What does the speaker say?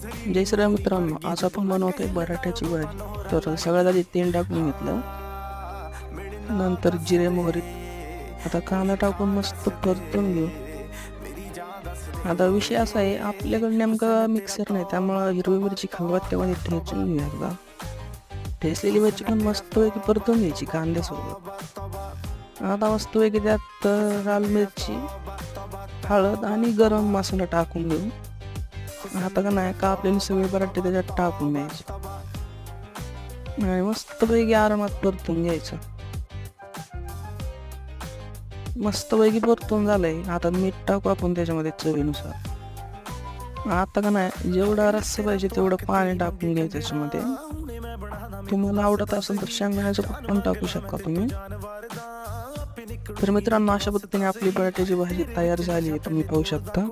जय श्रीराम मित्रांनो, आज आपण बनवतोय बटाट्याची भाजी. तर सगळ्यात आधी तेल टाकून घेतलं, नंतर जिरे मोहरी, आता कांदा टाकून मस्त परतून घेऊ. आता विषय असा आहे, आपल्याकडे नेमका मिक्सर नाही, त्यामुळं हिरवी मिरची खलबत्त्यामध्ये ठेचून घेऊ. एकदा ठेचलेली मिरची पण मस्तपैकी परतून घ्यायची कांद्यासोबत. आता मस्तपैकी त्यात लाल मिरची, हळद आणि गरम मसाला टाकून घेऊ. आता का नाही का आपल्याला सगळे बटाटे त्याच्यात टाकून द्यायचे आणि मस्तपैकी आरामात परतून घ्यायचं. मस्तपैकी परतून झालंय. आता मीठ टाकू आपण त्याच्यामध्ये चवीनुसार. आता का नाही जेवढा रस्सा पाहिजे तेवढं पाणी टाकून घ्यायचं त्याच्यामध्ये. तुम्हाला आवडत असेल तर शेंगदाण्याचं कूट पण टाकू शकता तुम्ही. तर मित्रांनो, अशा पद्धतीने आपली बटाट्याची भाजी तयार झाली आहे, तुम्ही पाहू शकता.